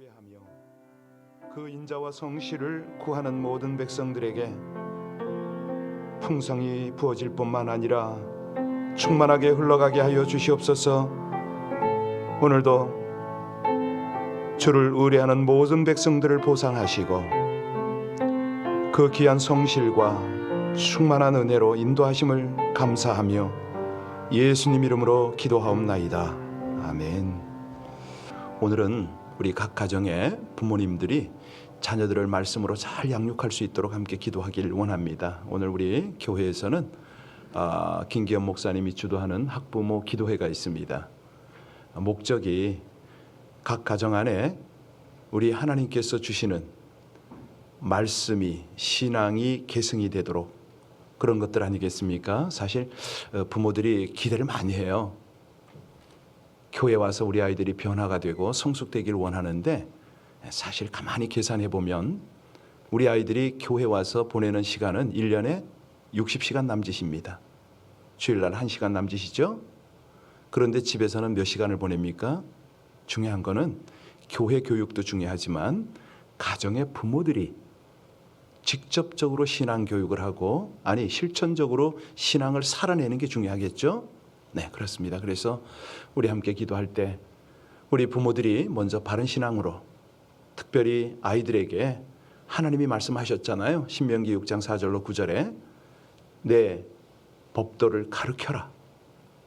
예배하며 그 인자와 성실을 구하는 모든 백성들에게 풍성이 부어질 뿐만 아니라 충만하게 흘러가게 하여 주시옵소서. 오늘도 주를 의뢰하는 모든 백성들을 보상하시고 그 귀한 성실과 충만한 은혜로 인도하심을 감사하며 예수님 이름으로 기도하옵나이다. 아멘. 오늘은 우리 각 가정의 부모님들이 자녀들을 말씀으로 잘 양육할 수 있도록 함께 기도하길 원합니다. 오늘 우리 교회에서는 김기현 목사님이 주도하는 학부모 기도회가 있습니다. 목적이 각 가정 안에 우리 하나님께서 주시는 말씀이 신앙이 계승이 되도록 그런 것들 아니겠습니까? 사실 부모들이 기대를 많이 해요. 교회 와서 우리 아이들이 변화가 되고 성숙되길 원하는데 사실 가만히 계산해 보면 우리 아이들이 교회 와서 보내는 시간은 1년에 60시간 남짓입니다. 주일날 1시간 남짓이죠. 그런데 집에서는 몇 시간을 보냅니까? 중요한 거는 교회 교육도 중요하지만 가정의 부모들이 직접적으로 신앙 교육을 하고 실천적으로 신앙을 살아내는 게 중요하겠죠. 네, 그렇습니다. 그래서 우리 함께 기도할 때 우리 부모들이 먼저 바른 신앙으로 특별히 아이들에게 하나님이 말씀하셨잖아요. 신명기 6장 4절로 9절에 내 법도를 가르쳐라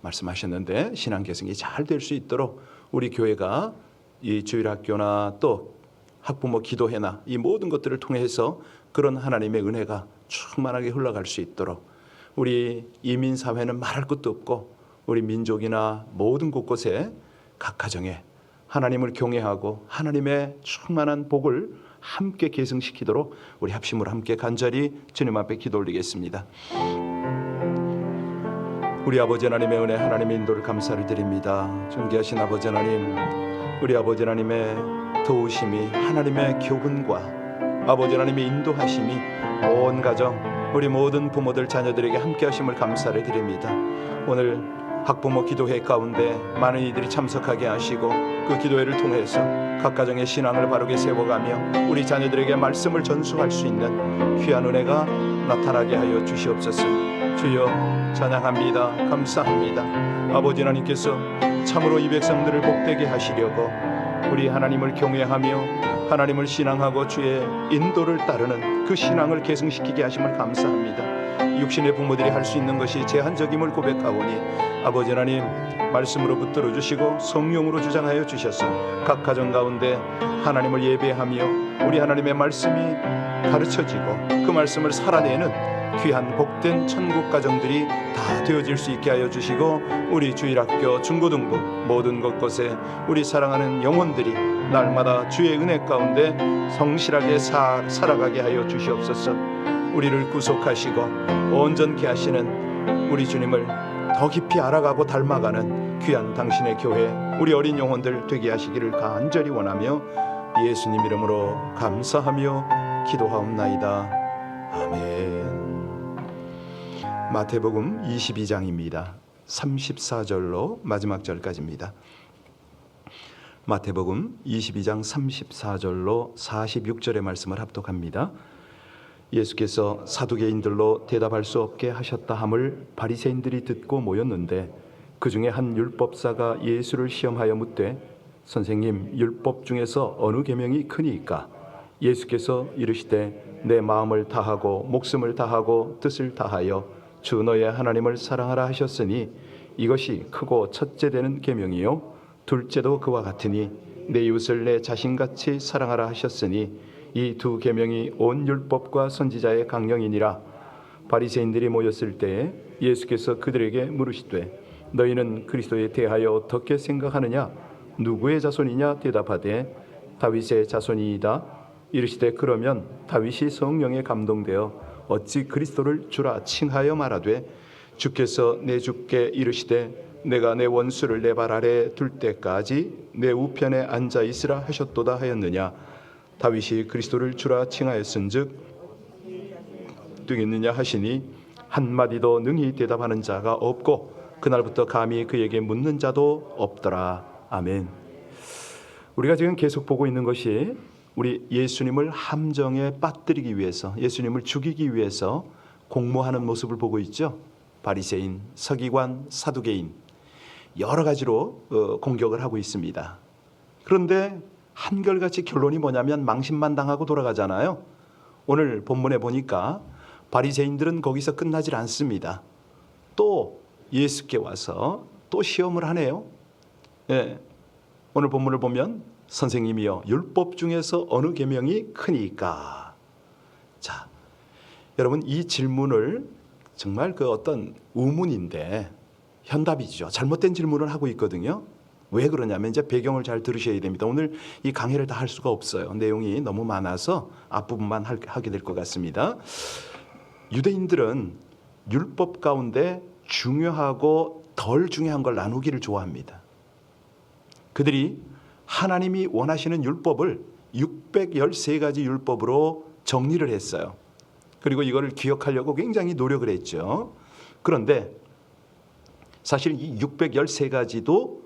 말씀하셨는데 신앙 계승이 잘 될 수 있도록 우리 교회가 이 주일학교나 또 학부모 기도회나 이 모든 것들을 통해서 그런 하나님의 은혜가 충만하게 흘러갈 수 있도록 우리 이민사회는 말할 것도 없고 우리 민족이나 모든 곳곳에 각 가정에 하나님을 경외하고 하나님의 충만한 복을 함께 계승시키도록 우리 합심으로 함께 간절히 주님 앞에 기도 올리겠습니다. 우리 아버지 하나님의 은혜 하나님의 인도를 감사를 드립니다. 존귀하신 아버지 하나님, 우리 아버지 하나님의 도우심이 하나님의 교훈과 아버지 하나님의 인도하심이 온 가정 우리 모든 부모들 자녀들에게 함께 하심을 감사를 드립니다. 오늘 학부모 기도회 가운데 많은 이들이 참석하게 하시고 그 기도회를 통해서 각 가정의 신앙을 바르게 세워가며 우리 자녀들에게 말씀을 전수할 수 있는 귀한 은혜가 나타나게 하여 주시옵소서. 주여 찬양합니다. 감사합니다. 아버지 하나님께서 참으로 이 백성들을 복되게 하시려고 우리 하나님을 경외하며 하나님을 신앙하고 주의 인도를 따르는 그 신앙을 계승시키게 하심을 감사합니다. 육신의 부모들이 할 수 있는 것이 제한적임을 고백하오니 아버지 하나님 말씀으로 붙들어 주시고 성령으로 주장하여 주셔서 각 가정 가운데 하나님을 예배하며 우리 하나님의 말씀이 가르쳐지고 그 말씀을 살아내는 귀한 복된 천국 가정들이 다 되어질 수 있게 하여 주시고 우리 주일학교 중고등부 모든 곳곳에 우리 사랑하는 영혼들이 날마다 주의 은혜 가운데 성실하게 살아가게 하여 주시옵소서. 우리를 구속하시고 온전케 하시는 우리 주님을 더 깊이 알아가고 닮아가는 귀한 당신의 교회 우리 어린 영혼들 되게 하시기를 간절히 원하며 예수님 이름으로 감사하며 기도하옵나이다. 아멘. 마태복음 22장입니다. 34절로 마지막 절까지입니다. 마태복음 22장 34절로 46절의 말씀을 합독합니다. 예수께서 사두개인들로 대답할 수 없게 하셨다 함을 바리새인들이 듣고 모였는데 그 중에 한 율법사가 예수를 시험하여 묻되 선생님 율법 중에서 어느 계명이 크니이까? 예수께서 이르시되 내 마음을 다하고 목숨을 다하고 뜻을 다하여 주 너의 하나님을 사랑하라 하셨으니 이것이 크고 첫째 되는 계명이요 둘째도 그와 같으니 내 이웃을 내 자신같이 사랑하라 하셨으니 이 두 계명이 온 율법과 선지자의 강령이니라. 바리새인들이 모였을 때에 예수께서 그들에게 물으시되 너희는 그리스도에 대하여 어떻게 생각하느냐? 누구의 자손이냐? 대답하되 다윗의 자손이이다. 이르시되 그러면 다윗이 성령에 감동되어 어찌 그리스도를 주라 칭하여 말하되 주께서 내 주께 이르시되 내가 내 원수를 내 발 아래 둘 때까지 내 우편에 앉아 있으라 하셨도다 하였느냐? 다윗이 그리스도를 주라 칭하였은즉 되겠느냐 하시니 한마디도 능히 대답하는 자가 없고 그날부터 감히 그에게 묻는 자도 없더라. 아멘. 우리가 지금 계속 보고 있는 것이 우리 예수님을 함정에 빠뜨리기 위해서, 예수님을 죽이기 위해서 공모하는 모습을 보고 있죠. 바리새인, 서기관, 사두개인 여러 가지로 공격을 하고 있습니다. 그런데 한결같이 결론이 뭐냐면 망신만 당하고 돌아가잖아요. 오늘 본문에 보니까 바리새인들은 거기서 끝나질 않습니다. 또 예수께 와서 또 시험을 하네요. 예. 오늘 본문을 보면 선생님이여 율법 중에서 어느 계명이 크니까. 자, 여러분 이 질문을 정말 그 어떤 의문인데 현답이죠. 잘못된 질문을 하고 있거든요. 왜 그러냐면 이제 배경을 잘 들으셔야 됩니다. 오늘 이 강의를 다 할 수가 없어요. 내용이 너무 많아서 앞부분만 하게 될 것 같습니다. 유대인들은 율법 가운데 중요하고 덜 중요한 걸 나누기를 좋아합니다. 그들이 하나님이 원하시는 율법을 613가지 율법으로 정리를 했어요. 그리고 이거를 기억하려고 굉장히 노력을 했죠. 그런데 사실 이 613가지도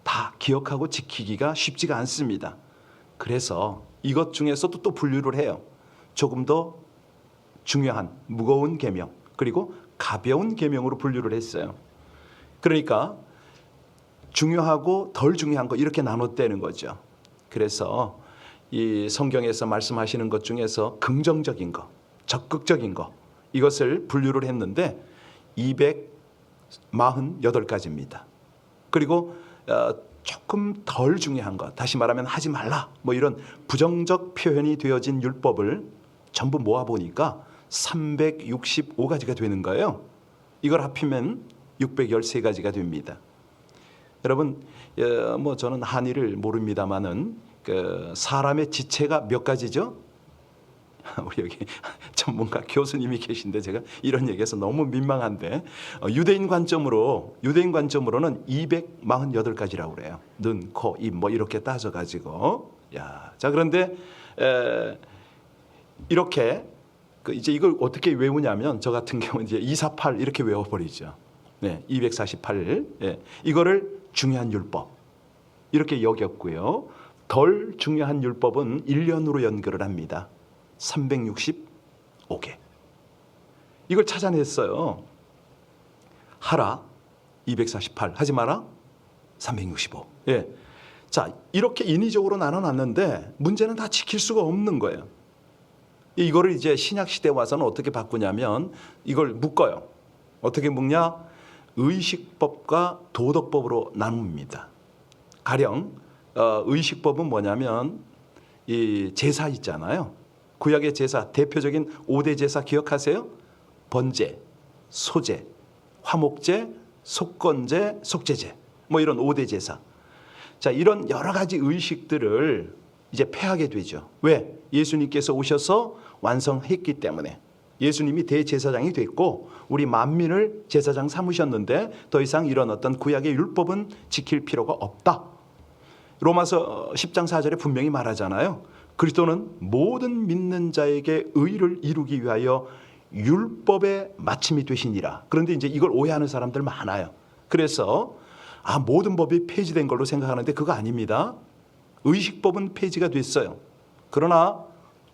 다 기억하고 지키기가 쉽지가 않습니다. 그래서 이것 중에서도 또 분류를 해요. 조금 더 중요한 무거운 계명, 그리고 가벼운 계명으로 분류를 했어요. 그러니까 중요하고 덜 중요한 거 이렇게 나눴다는 거죠. 그래서 이 성경에서 말씀하시는 것 중에서 긍정적인 거, 적극적인 거 이것을 분류를 했는데 248가지입니다. 그리고 조금 덜 중요한 것, 다시 말하면 하지 말라 뭐 이런 부정적 표현이 되어진 율법을 전부 모아보니까 365가지가 되는 거예요. 이걸 합치면 613가지가 됩니다. 여러분 뭐 저는 한의를 모릅니다만은 그 사람의 지체가 몇 가지죠? 우리 여기 전문가 교수님이 계신데 제가 이런 얘기해서 너무 민망한데 유대인 관점으로는 248가지라고 그래요. 눈, 코, 입 뭐 이렇게 따져가지고 자 그런데 이렇게 이제 이걸 어떻게 외우냐면 저 같은 경우는 이제 248 이렇게 외워버리죠. 네, 248 이거를 중요한 율법 이렇게 여겼고요. 덜 중요한 율법은 1년으로 연결을 합니다. 365개. 이걸 찾아냈어요. 하라 248, 하지 마라 365. 자, 이렇게 인위적으로 나눠놨는데 문제는 다 지킬 수가 없는 거예요. 이거를 이제 신약 시대 와서는 어떻게 바꾸냐면 이걸 묶어요. 어떻게 묶냐? 의식법과 도덕법으로 나눕니다. 가령 의식법은 뭐냐면 이 제사 있잖아요. 구약의 제사 대표적인 5대 제사 기억하세요? 번제, 소제, 화목제, 속건제, 속죄제 뭐 이런 5대 제사. 자, 이런 여러 가지 의식들을 이제 폐하게 되죠. 왜? 예수님께서 오셔서 완성했기 때문에. 예수님이 대제사장이 됐고 우리 만민을 제사장 삼으셨는데 더 이상 이런 어떤 구약의 율법은 지킬 필요가 없다. 로마서 10장 4절에 분명히 말하잖아요. 그리스도는 모든 믿는 자에게 의를 이루기 위하여 율법의 마침이 되시니라. 그런데 이제 이걸 오해하는 사람들 많아요. 그래서 모든 법이 폐지된 걸로 생각하는데 그거 아닙니다. 의식법은 폐지가 됐어요. 그러나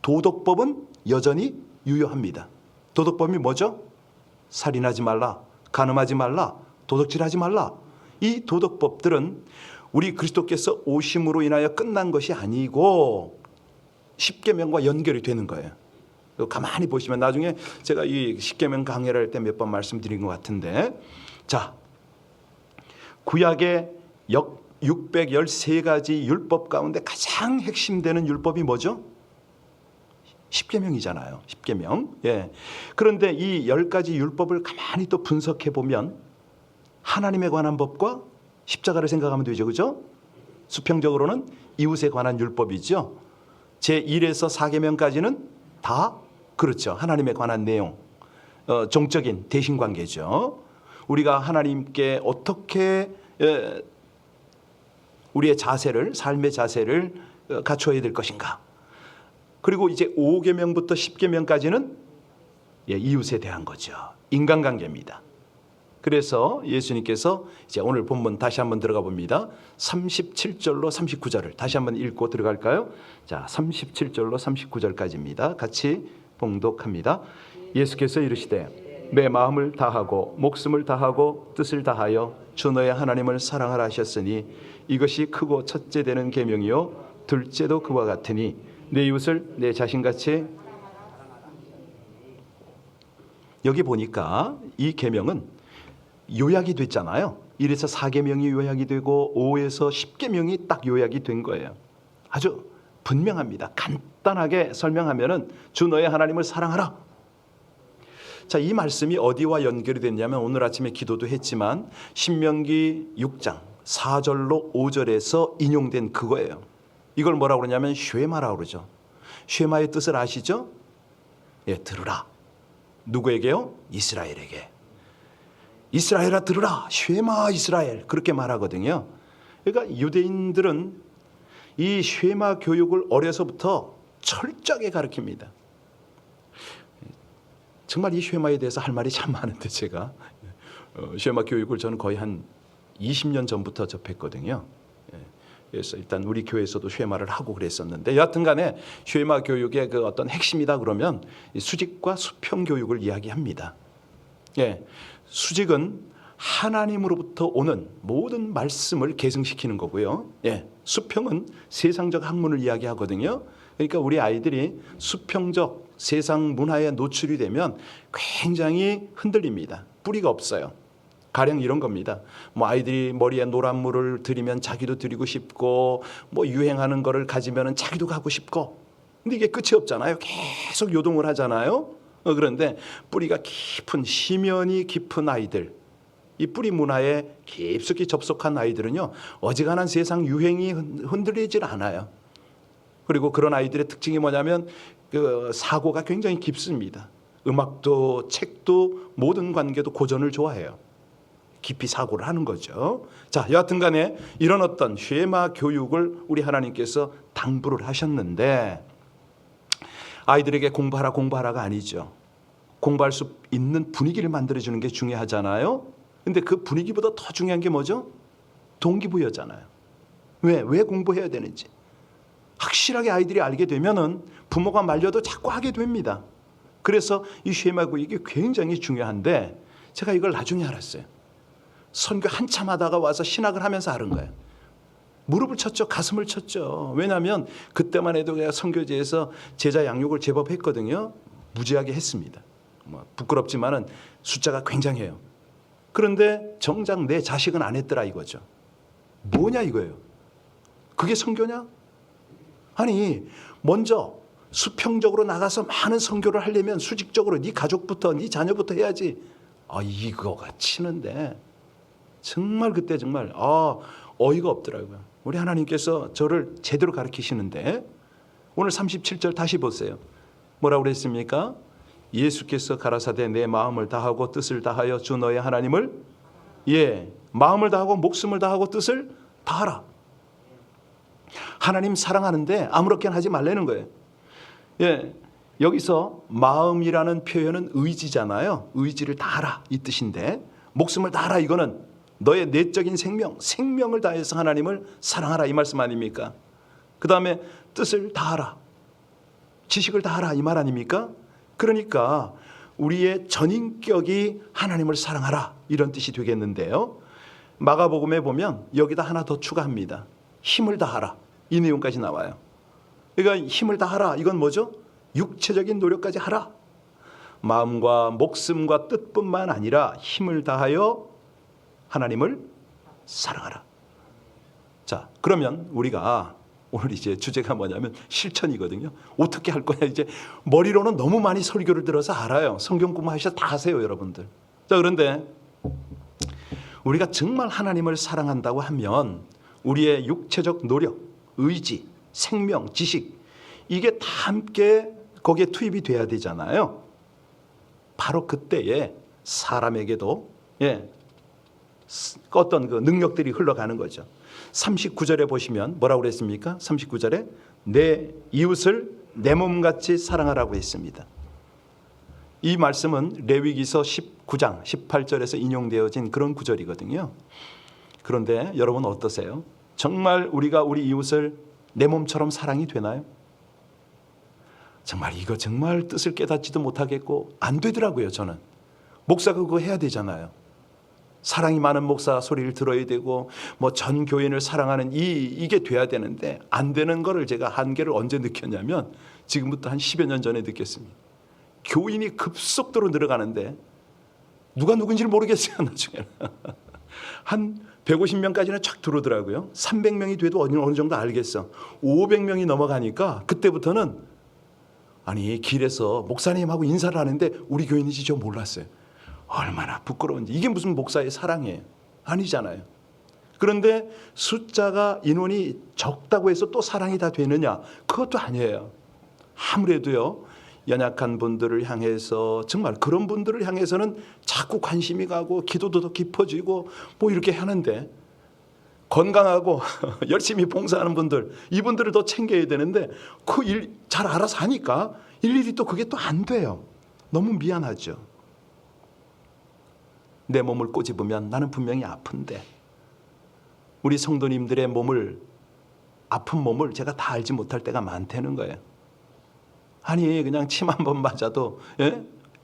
도덕법은 여전히 유효합니다. 도덕법이 뭐죠? 살인하지 말라, 간음하지 말라, 도둑질하지 말라. 이 도덕법들은 우리 그리스도께서 오심으로 인하여 끝난 것이 아니고 십계명과 연결이 되는 거예요. 가만히 보시면 나중에 제가 이 십계명 강해를 할 때 몇 번 말씀드린 것 같은데, 자, 구약의 613가지 율법 가운데 가장 핵심되는 율법이 뭐죠? 십계명이잖아요. 십계명. 그런데 이 10가지 율법을 가만히 또 분석해 보면 하나님에 관한 법과 십자가를 생각하면 되죠. 그죠? 수평적으로는 이웃에 관한 율법이죠. 제1에서 4계명까지는 다 그렇죠. 하나님에 관한 내용. 종적인 대신관계죠. 우리가 하나님께 어떻게 우리의 자세를, 삶의 자세를 갖춰야 될 것인가. 그리고 이제 5계명부터 10계명까지는 이웃에 대한 거죠. 인간관계입니다. 그래서 예수님께서 이제 오늘 본문 다시 한번 들어가 봅니다. 37절로 39절을 다시 한번 읽고 들어갈까요? 자, 37절로 39절까지입니다. 같이 봉독합니다. 예수께서 이르시되 내 마음을 다하고 목숨을 다하고 뜻을 다하여 주 너의 하나님을 사랑하라 하셨으니 이것이 크고 첫째 되는 계명이요 둘째도 그와 같으니 내 이웃을 내 자신같이. 여기 보니까 이 계명은 요약이 됐잖아요. 1에서 4계명이 요약이 되고 5에서 10계명이 딱 요약이 된 거예요. 아주 분명합니다. 간단하게 설명하면은 주 너의 하나님을 사랑하라. 자, 이 말씀이 어디와 연결이 됐냐면 오늘 아침에 기도도 했지만 신명기 6장 4절로 5절에서 인용된 그거예요. 이걸 뭐라고 그러냐면 쉐마라고 그러죠. 쉐마의 뜻을 아시죠? 예, 들으라. 누구에게요? 이스라엘에게. 이스라엘아 들으라. 쉐마 이스라엘. 그렇게 말하거든요. 그러니까 유대인들은 이 쉐마 교육을 어려서부터 철저하게 가르칩니다. 정말 이 쉐마에 대해서 할 말이 참 많은데 제가 쉐마 교육을 저는 거의 한 20년 전부터 접했거든요. 그래서 일단 우리 교회에서도 쉐마를 하고 그랬었는데 여하튼간에 쉐마 교육의 그 어떤 핵심이다 그러면 수직과 수평 교육을 이야기합니다. 예, 수직은 하나님으로부터 오는 모든 말씀을 계승시키는 거고요. 예, 수평은 세상적 학문을 이야기하거든요. 그러니까 우리 아이들이 수평적 세상 문화에 노출이 되면 굉장히 흔들립니다. 뿌리가 없어요. 가령 이런 겁니다. 뭐 아이들이 머리에 노란 물을 들이면 자기도 들이고 싶고 뭐 유행하는 거를 가지면 자기도 가고 싶고 근데 이게 끝이 없잖아요. 계속 요동을 하잖아요. 그런데 뿌리가 깊은 심연이 깊은 아이들 이 뿌리 문화에 깊숙이 접속한 아이들은요 어지간한 세상 유행이 흔들리질 않아요. 그리고 그런 아이들의 특징이 뭐냐면 그 사고가 굉장히 깊습니다. 음악도 책도 모든 관계도 고전을 좋아해요. 깊이 사고를 하는 거죠. 자, 여하튼간에 이런 어떤 쉐마 교육을 우리 하나님께서 당부를 하셨는데 아이들에게 공부하라가 아니죠. 공부할 수 있는 분위기를 만들어주는 게 중요하잖아요. 근데 그 분위기보다 더 중요한 게 뭐죠? 동기부여잖아요. 왜 공부해야 되는지 확실하게 아이들이 알게 되면은 부모가 말려도 자꾸 하게 됩니다. 그래서 이 쉐마 교육이 굉장히 중요한데 제가 이걸 나중에 알았어요. 선교 한참 하다가 와서 신학을 하면서 알은 거예요. 무릎을 쳤죠. 가슴을 쳤죠. 왜냐하면 그때만 해도 제가 선교제에서 제자 양육을 제법 했거든요. 무지하게 했습니다. 뭐 부끄럽지만은 숫자가 굉장해요. 그런데 정작 내 자식은 안 했더라 이거죠. 뭐냐 이거예요. 그게 선교냐? 아니 먼저 수평적으로 나가서 많은 선교를 하려면 수직적으로 네 가족부터 네 자녀부터 해야지. 이거가 치는데 정말 그때 정말 어이가 없더라고요. 우리 하나님께서 저를 제대로 가르치시는데 오늘 37절 다시 보세요. 뭐라고 그랬습니까? 예수께서 가라사대 내 마음을 다하고 뜻을 다하여 주 너의 하나님을 마음을 다하고 목숨을 다하고 뜻을 다하라. 하나님 사랑하는데 아무렇게나 하지 말라는 거예요. 여기서 마음이라는 표현은 의지잖아요. 의지를 다하라 이 뜻인데 목숨을 다하라 이거는 너의 내적인 생명을 다해서 하나님을 사랑하라 이 말씀 아닙니까? 그 다음에 뜻을 다하라 지식을 다하라 이 말 아닙니까? 그러니까 우리의 전인격이 하나님을 사랑하라 이런 뜻이 되겠는데요. 마가복음에 보면 여기다 하나 더 추가합니다. 힘을 다하라 이 내용까지 나와요. 그러니까 힘을 다하라 이건 뭐죠? 육체적인 노력까지 하라. 마음과 목숨과 뜻뿐만 아니라 힘을 다하여 하나님을 사랑하라. 자, 그러면 우리가 오늘 이제 주제가 뭐냐면 실천이거든요. 어떻게 할 거냐 이제 머리로는 너무 많이 설교를 들어서 알아요. 성경 공부하셔서 다 아세요, 여러분들. 자, 그런데 우리가 정말 하나님을 사랑한다고 하면 우리의 육체적 노력, 의지, 생명, 지식 이게 다 함께 거기에 투입이 돼야 되잖아요. 바로 그때에 사람에게도 어떤 그 능력들이 흘러가는 거죠. 39절에 보시면 뭐라고 그랬습니까? 39절에 내 이웃을 내 몸같이 사랑하라고 했습니다. 이 말씀은 레위기서 19장 18절에서 인용되어진 그런 구절이거든요. 그런데 여러분 어떠세요? 정말 우리가 우리 이웃을 내 몸처럼 사랑이 되나요? 정말 이거 정말 뜻을 깨닫지도 못하겠고 안 되더라고요. 저는 목사가 그거 해야 되잖아요. 사랑이 많은 목사 소리를 들어야 되고 뭐 전 교인을 사랑하는 이게 돼야 되는데 안 되는 거를 제가 한계를 언제 느꼈냐면 지금부터 한 10여 년 전에 느꼈습니다. 교인이 급속도로 늘어가는데 누가 누군지를 모르겠어요. 나중에는 한 150명까지는 쫙 들어오더라고요. 300명이 돼도 어느 정도 알겠어. 500명이 넘어가니까 그때부터는 아니 길에서 목사님하고 인사를 하는데 우리 교인인지 저 몰랐어요. 얼마나 부끄러운지. 이게 무슨 목사의 사랑이에요? 아니잖아요. 그런데 숫자가 인원이 적다고 해서 또 사랑이 다 되느냐? 그것도 아니에요. 아무래도요 연약한 분들을 향해서 정말 그런 분들을 향해서는 자꾸 관심이 가고 기도도 더 깊어지고 뭐 이렇게 하는데 건강하고 열심히 봉사하는 분들 이분들을 더 챙겨야 되는데 그 일 잘 알아서 하니까 일일이 또 그게 또 안 돼요. 너무 미안하죠. 내 몸을 꼬집으면 나는 분명히 아픈데 우리 성도님들의 몸을 아픈 몸을 제가 다 알지 못할 때가 많다는 거예요. 아니 그냥 침 한 번 맞아도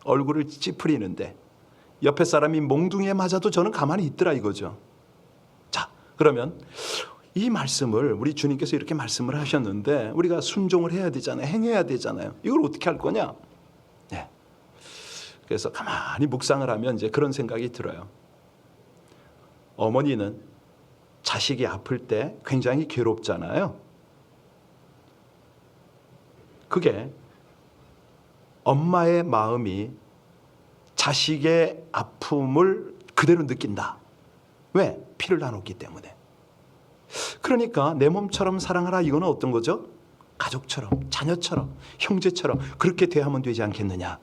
얼굴을 찌푸리는데 옆에 사람이 몽둥이에 맞아도 저는 가만히 있더라 이거죠. 자 그러면 이 말씀을 우리 주님께서 이렇게 말씀을 하셨는데 우리가 순종을 해야 되잖아요. 행해야 되잖아요. 이걸 어떻게 할 거냐? 네. 그래서 가만히 묵상을 하면 이제 그런 생각이 들어요. 어머니는 자식이 아플 때 굉장히 괴롭잖아요. 그게 엄마의 마음이 자식의 아픔을 그대로 느낀다. 왜? 피를 나눴기 때문에. 그러니까 내 몸처럼 사랑하라 이거는 어떤 거죠? 가족처럼, 자녀처럼, 형제처럼 그렇게 대하면 되지 않겠느냐.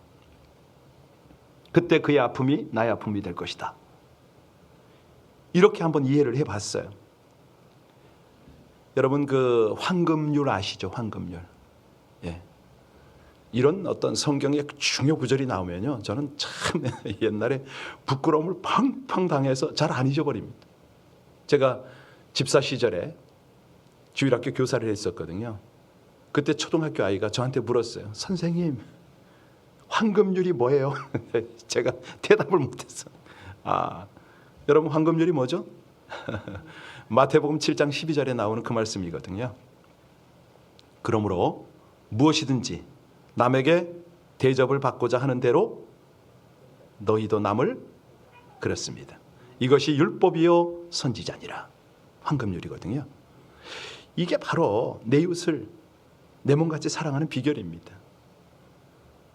그때 그의 아픔이 나의 아픔이 될 것이다. 이렇게 한번 이해를 해봤어요. 여러분 그 황금률 아시죠? 황금률. 예. 이런 어떤 성경의 중요 구절이 나오면요, 저는 참 옛날에 부끄러움을 팡팡 당해서 잘 안 잊어버립니다. 제가 집사 시절에 주일학교 교사를 했었거든요. 그때 초등학교 아이가 저한테 물었어요. 선생님, 황금률이 뭐예요? 제가 대답을 못했어. 여러분 황금률이 뭐죠? 마태복음 7장 12절에 나오는 그 말씀이거든요. 그러므로 무엇이든지 남에게 대접을 받고자 하는 대로 너희도 남을 그렇습니다. 이것이 율법이요 선지자니라. 황금률이거든요. 이게 바로 내 이웃을 내 몸같이 사랑하는 비결입니다.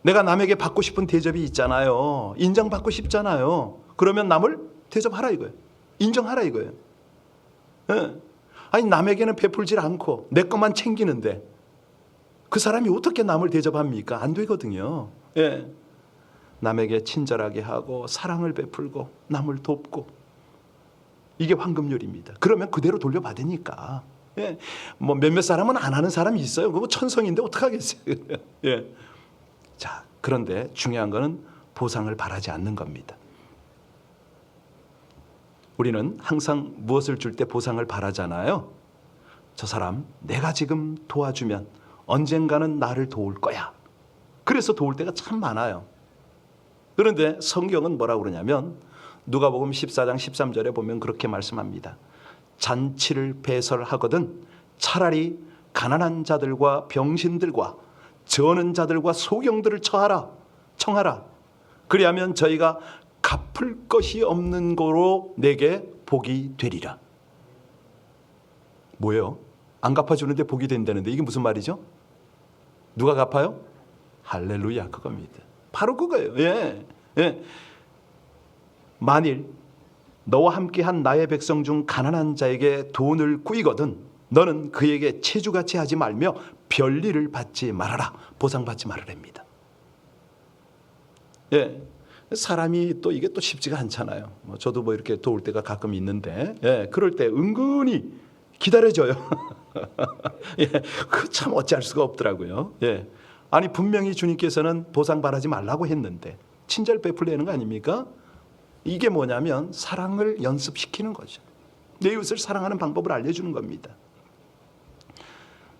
내가 남에게 받고 싶은 대접이 있잖아요. 인정받고 싶잖아요. 그러면 남을 대접하라 이거예요. 인정하라 이거예요. 예. 아니 남에게는 베풀질 않고 내 것만 챙기는데 그 사람이 어떻게 남을 대접합니까? 안 되거든요. 예. 남에게 친절하게 하고 사랑을 베풀고 남을 돕고 이게 황금률입니다. 그러면 그대로 돌려받으니까. 예. 뭐 몇몇 사람은 안 하는 사람이 있어요. 그거 천성인데 어떡하겠어요. 예. 자, 그런데 중요한 거는 보상을 바라지 않는 겁니다. 우리는 항상 무엇을 줄 때 보상을 바라잖아요. 저 사람 내가 지금 도와주면 언젠가는 나를 도울 거야. 그래서 도울 때가 참 많아요. 그런데 성경은 뭐라고 그러냐면 누가복음 14장 13절에 보면 그렇게 말씀합니다. 잔치를 배설하거든 차라리 가난한 자들과 병신들과 저는 자들과 소경들을 청하라. 그리하면 저희가 갚을 것이 없는 거로 내게 복이 되리라. 뭐예요? 안 갚아주는데 복이 된다는데 이게 무슨 말이죠? 누가 갚아요? 할렐루야, 그겁니다. 바로 그거예요. 예. 예. 만일 너와 함께한 나의 백성 중 가난한 자에게 돈을 꾸이거든 너는 그에게 체주같이 하지 말며 별일을 받지 말아라. 보상받지 말아랍니다. 예. 사람이 또 이게 또 쉽지가 않잖아요. 저도 뭐 이렇게 도울 때가 가끔 있는데, 예, 그럴 때 은근히 기다려줘요. 예, 그 참 어찌할 수가 없더라고요. 예, 아니 분명히 주님께서는 보상 바라지 말라고 했는데 친절 베풀려는 거 아닙니까? 이게 뭐냐면 사랑을 연습시키는 거죠. 내 이웃을 사랑하는 방법을 알려주는 겁니다.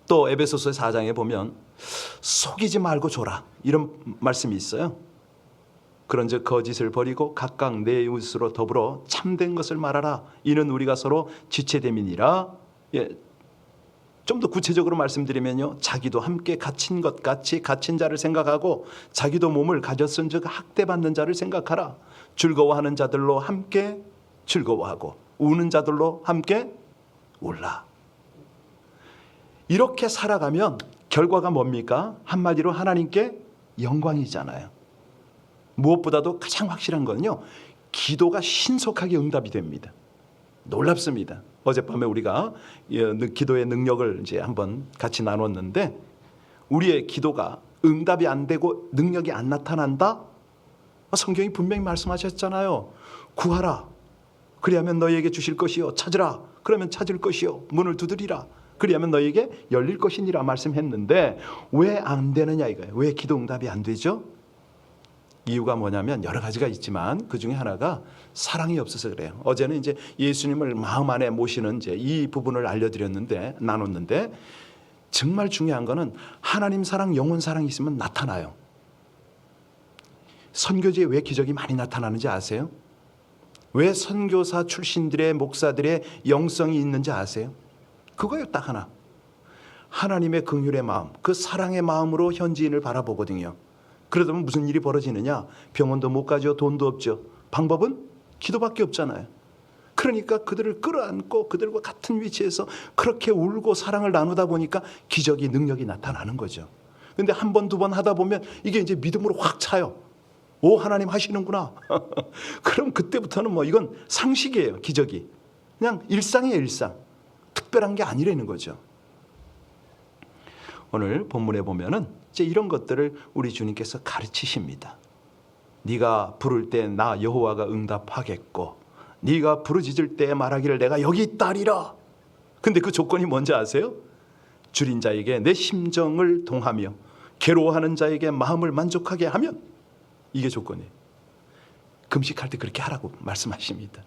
또 에베소서 4장에 보면 속이지 말고 줘라 이런 말씀이 있어요. 그런즉 거짓을 버리고 각각 내 이웃으로 더불어 참된 것을 말하라. 이는 우리가 서로 지체됨이니라. 좀 더 구체적으로 말씀드리면요, 자기도 함께 갇힌 것 같이 갇힌 자를 생각하고 자기도 몸을 가졌은즉 학대받는 자를 생각하라. 즐거워하는 자들로 함께 즐거워하고 우는 자들로 함께 울라. 이렇게 살아가면 결과가 뭡니까? 한마디로 하나님께 영광이잖아요. 무엇보다도 가장 확실한 건요, 기도가 신속하게 응답이 됩니다. 놀랍습니다. 어젯밤에 우리가 기도의 능력을 이제 한번 같이 나눴는데, 우리의 기도가 응답이 안 되고 능력이 안 나타난다? 성경이 분명히 말씀하셨잖아요. 구하라. 그리하면 너희에게 주실 것이요. 찾으라. 그러면 찾을 것이요. 문을 두드리라. 그리하면 너희에게 열릴 것이니라 말씀했는데 왜 안 되느냐 이거예요. 왜 기도 응답이 안 되죠? 이유가 뭐냐면 여러 가지가 있지만 그 중에 하나가 사랑이 없어서 그래요. 어제는 이제 예수님을 마음 안에 모시는 이제 이 부분을 나눴는데 정말 중요한 거는 하나님 사랑, 영혼 사랑이 있으면 나타나요. 선교지에 왜 기적이 많이 나타나는지 아세요? 왜 선교사 출신들의 목사들의 영성이 있는지 아세요? 그거예요, 딱 하나. 하나님의 긍휼의 마음, 그 사랑의 마음으로 현지인을 바라보거든요. 그러다 보면 무슨 일이 벌어지느냐? 병원도 못 가죠. 돈도 없죠. 방법은 기도밖에 없잖아요. 그러니까 그들을 끌어안고 그들과 같은 위치에서 그렇게 울고 사랑을 나누다 보니까 기적이, 능력이 나타나는 거죠. 근데 한 번, 두 번 하다 보면 이게 이제 믿음으로 확 차요. 오, 하나님 하시는구나. 그럼 그때부터는 뭐 이건 상식이에요. 기적이. 그냥 일상이에요, 일상. 특별한 게 아니라는 거죠. 오늘 본문에 보면은 이제 이런 것들을 우리 주님께서 가르치십니다. 네가 부를 때 나 여호와가 응답하겠고 네가 부르짖을 때 말하기를 내가 여기 있다리라. 근데 그 조건이 뭔지 아세요? 줄인 자에게 내 심정을 동하며 괴로워하는 자에게 마음을 만족하게 하면, 이게 조건이에요. 금식할 때 그렇게 하라고 말씀하십니다.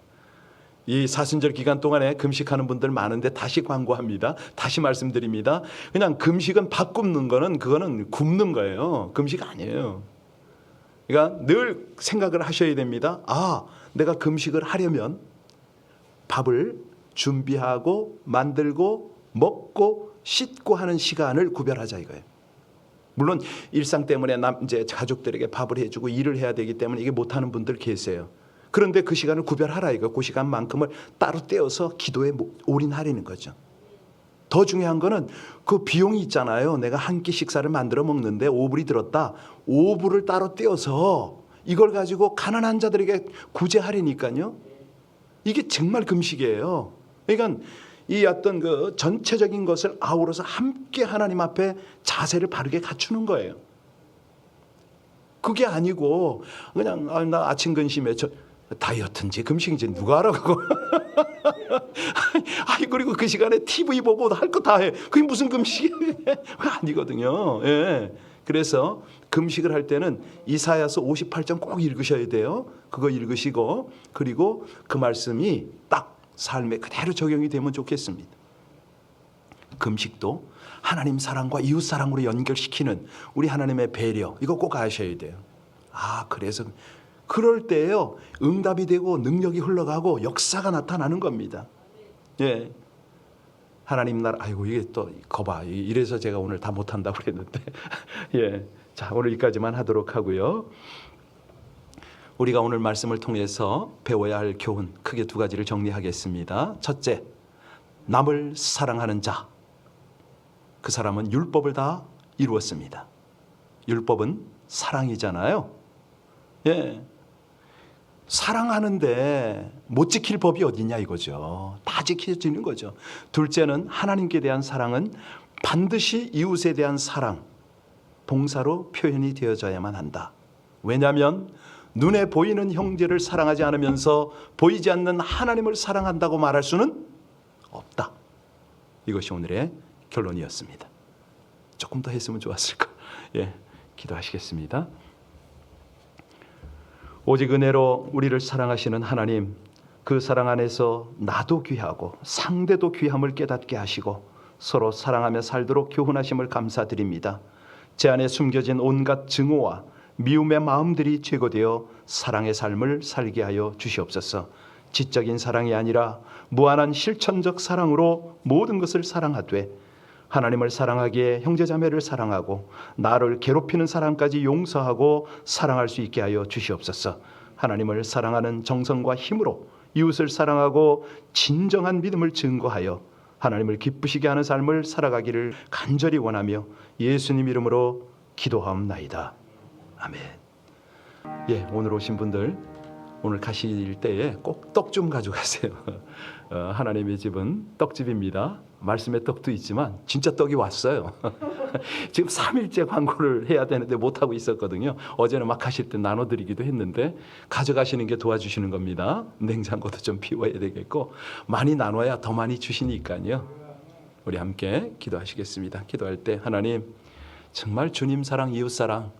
이 사순절 기간 동안에 금식하는 분들 많은데 다시 광고합니다. 다시 말씀드립니다. 그냥 금식은 밥 굽는 거는 그거는 굽는 거예요. 금식 아니에요. 그러니까 늘 생각을 하셔야 됩니다. 아, 내가 금식을 하려면 밥을 준비하고 만들고 먹고 씻고 하는 시간을 구별하자 이거예요. 물론 일상 때문에 이제 가족들에게 밥을 해주고 일을 해야 되기 때문에 이게 못하는 분들 계세요. 그런데 그 시간을 구별하라 이거. 그 시간만큼을 따로 떼어서 기도에 올인하라는 거죠. 더 중요한 거는 그 비용이 있잖아요. 내가 한 끼 식사를 만들어 먹는데 5불이 들었다. 5불을 따로 떼어서 이걸 가지고 가난한 자들에게 구제하라니까요. 이게 정말 금식이에요. 그러니까 이 어떤 그 전체적인 것을 아우러서 함께 하나님 앞에 자세를 바르게 갖추는 거예요. 그게 아니고 그냥 나 아침 근심에 다이어트인지 금식인지 누가 알아 그거. 아니 그리고 그 시간에 TV 보고 할 거 다 해. 그게 무슨 금식이에요? 아니거든요. 예. 그래서 금식을 할 때는 이사야서 58장 꼭 읽으셔야 돼요. 그거 읽으시고 그리고 그 말씀이 딱 삶에 그대로 적용이 되면 좋겠습니다. 금식도 하나님 사랑과 이웃 사랑으로 연결시키는 우리 하나님의 배려, 이거 꼭 아셔야 돼요. 아, 그래서 그럴 때요 응답이 되고 능력이 흘러가고 역사가 나타나는 겁니다. 예, 하나님 나라. 아이고 이게 또 거봐. 이래서 제가 오늘 다 못한다고 그랬는데 예, 자 오늘 여기까지만 하도록 하고요. 우리가 오늘 말씀을 통해서 배워야 할 교훈 크게 두 가지를 정리하겠습니다. 첫째, 남을 사랑하는 자. 그 사람은 율법을 다 이루었습니다. 율법은 사랑이잖아요. 예. 사랑하는데 못 지킬 법이 어디냐 이거죠. 다 지켜지는 거죠. 둘째는 하나님께 대한 사랑은 반드시 이웃에 대한 사랑, 동사로 표현이 되어져야만 한다. 왜냐하면 눈에 보이는 형제를 사랑하지 않으면서 보이지 않는 하나님을 사랑한다고 말할 수는 없다. 이것이 오늘의 결론이었습니다. 조금 더 했으면 좋았을 걸. 예, 기도하시겠습니다. 오직 은혜로 우리를 사랑하시는 하나님, 그 사랑 안에서 나도 귀하고 상대도 귀함을 깨닫게 하시고 서로 사랑하며 살도록 교훈하심을 감사드립니다. 제 안에 숨겨진 온갖 증오와 미움의 마음들이 제거되어 사랑의 삶을 살게 하여 주시옵소서. 지적인 사랑이 아니라 무한한 실천적 사랑으로 모든 것을 사랑하되 하나님을 사랑하기에 형제자매를 사랑하고 나를 괴롭히는 사람까지 용서하고 사랑할 수 있게 하여 주시옵소서. 하나님을 사랑하는 정성과 힘으로 이웃을 사랑하고 진정한 믿음을 증거하여 하나님을 기쁘시게 하는 삶을 살아가기를 간절히 원하며 예수님 이름으로 기도하옵나이다. 아멘. 예, 오늘 오신 분들 오늘 가실 때에 꼭 떡 좀 가져가세요. 하나님의 집은 떡집입니다. 말씀의 떡도 있지만 진짜 떡이 왔어요. 지금 3일째 광고를 해야 되는데 못하고 있었거든요. 어제는 막 가실 때 나눠드리기도 했는데 가져가시는 게 도와주시는 겁니다. 냉장고도 좀 비워야 되겠고 많이 나눠야 더 많이 주시니까요. 우리 함께 기도하시겠습니다. 기도할 때 하나님 정말 주님 사랑, 이웃 사랑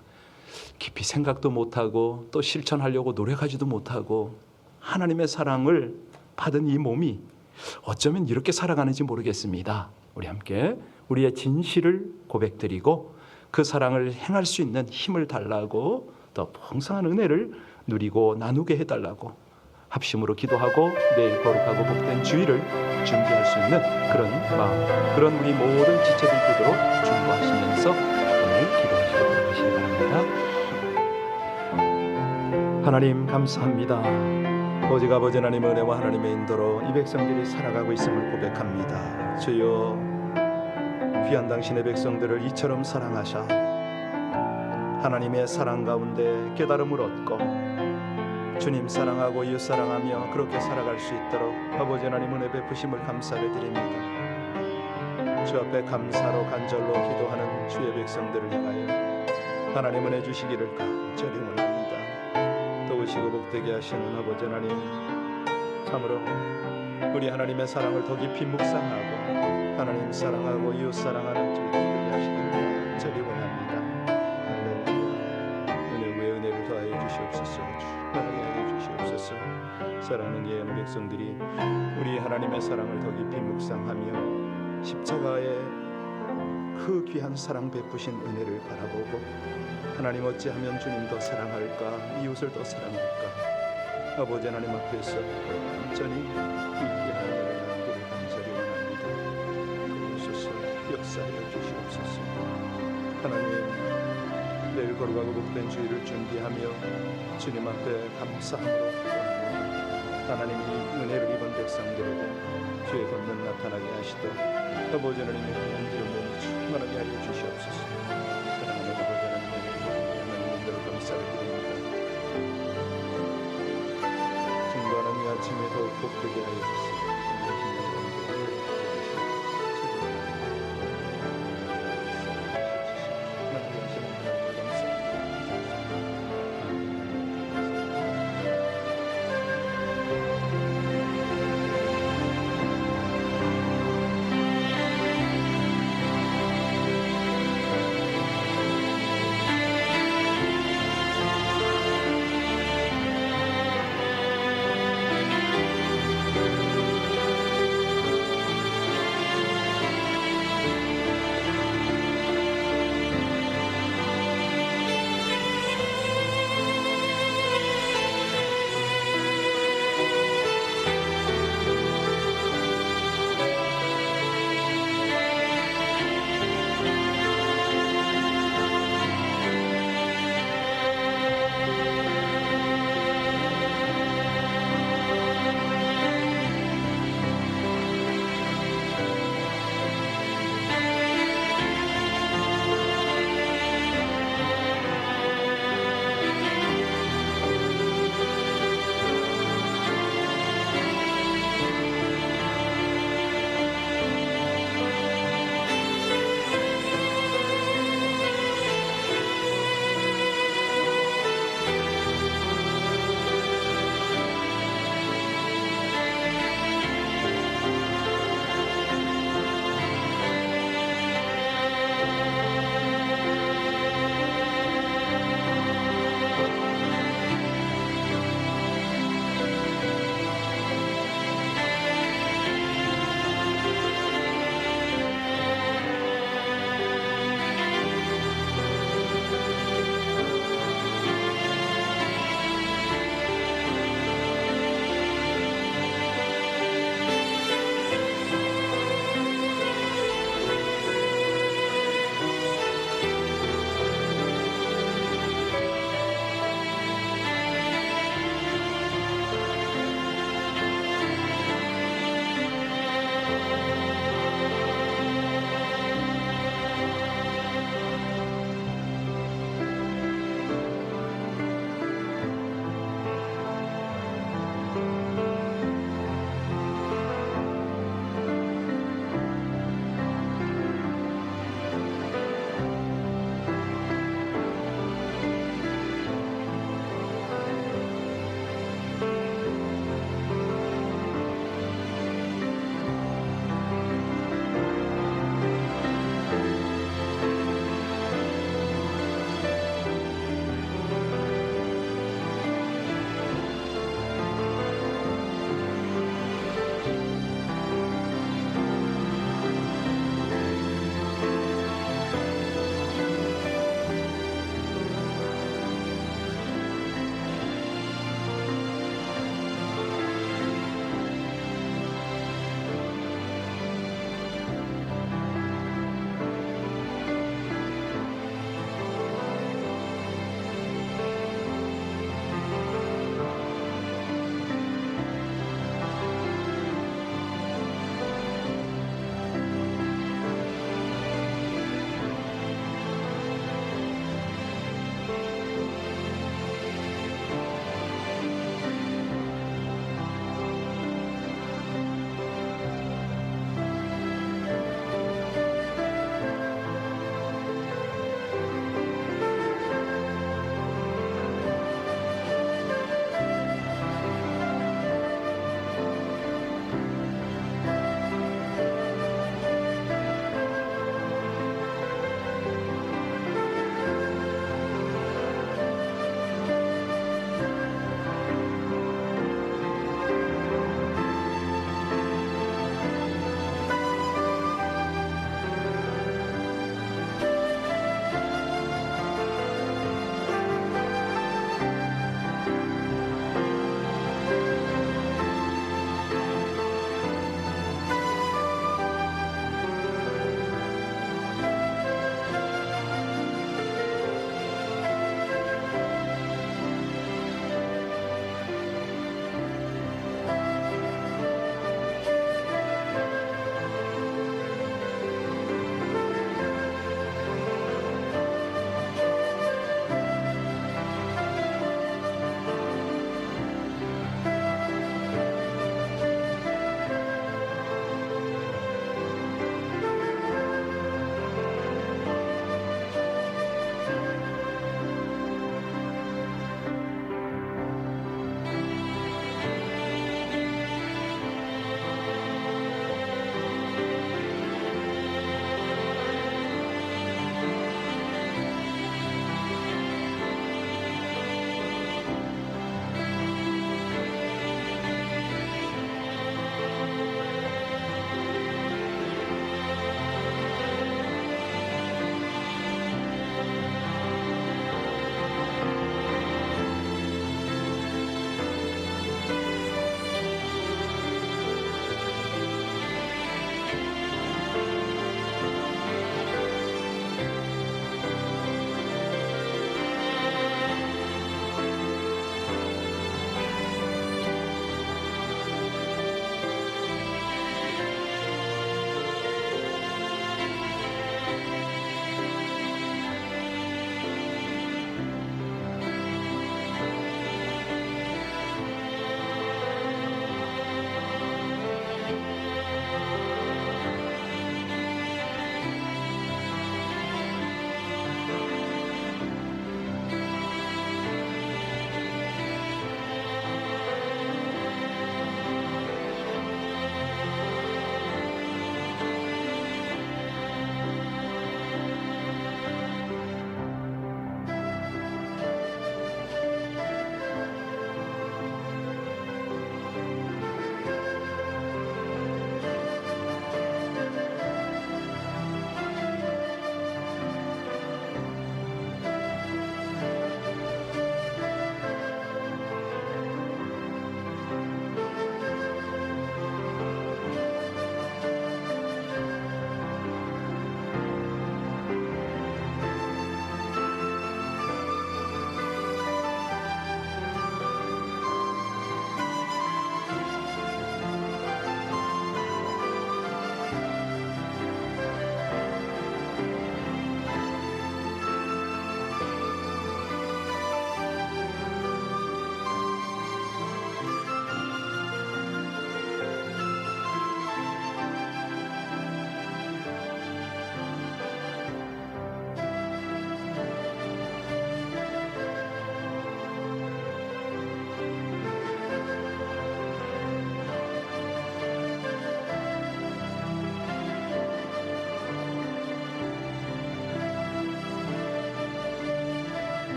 깊이 생각도 못하고 또 실천하려고 노력하지도 못하고 하나님의 사랑을 받은 이 몸이 어쩌면 이렇게 살아가는지 모르겠습니다. 우리 함께 우리의 진실을 고백드리고 그 사랑을 행할 수 있는 힘을 달라고 더 풍성한 은혜를 누리고 나누게 해달라고 합심으로 기도하고 내일 거룩하고 복된 주일을 준비할 수 있는 그런 마음, 그런 우리 모든 지체들 되도록 중보하시면서 오늘 기도하시고 들어가시기 바랍니다. 하나님 감사합니다. 오직 아버지 하나님 은혜와 하나님의 인도로 이 백성들이 살아가고 있음을 고백합니다. 주여 귀한 당신의 백성들을 이처럼 사랑하사 하나님의 사랑 가운데 깨달음을 얻고 주님 사랑하고 이웃 사랑하며 그렇게 살아갈 수 있도록 아버지 하나님 은혜 베푸심을 감사를 드립니다. 주 앞에 감사로 간절로 기도하는 주의 백성들을 위하여 하나님 은혜 주시기를 간절히 원합니다. 도우시고 복되게 하시는 아버지 하나님, 참으로 우리 하나님의 사랑을 더 깊이 묵상하고 하나님 사랑하고 이웃 사랑하는 저희들이 하시기를 간절히 원합니다. 할렐루야. 은혜 위에 은혜를 더하여 주시옵소서. 축복하게 하여 주시옵소서. 사랑하는 예언의 백성들이 우리 하나님의 사랑을 더 깊이 묵상하며 십자가의 그 귀한 사랑 베푸신 은혜를 바라보고 하나님 어찌하면 주님 더 사랑할까, 이웃을 더 사랑할까, 아버지 하나님 앞에서 완전히 귀한 은혜를 나누기를 간절히 원합니다. 그러소서. 역사하여 주시옵소서. 하나님 내일 거룩하고 복된 주일을 준비하며 주님 앞에 감사함으로 기도합니다. 하나님이 은혜를 입은 백성들에게 주의 권능 나타나게 하시도록 아버지 하나님의 귀한 몸을 충만하게 하여 주시옵소서. 사랑하는 아버지 하나님의 감사를 드립니다.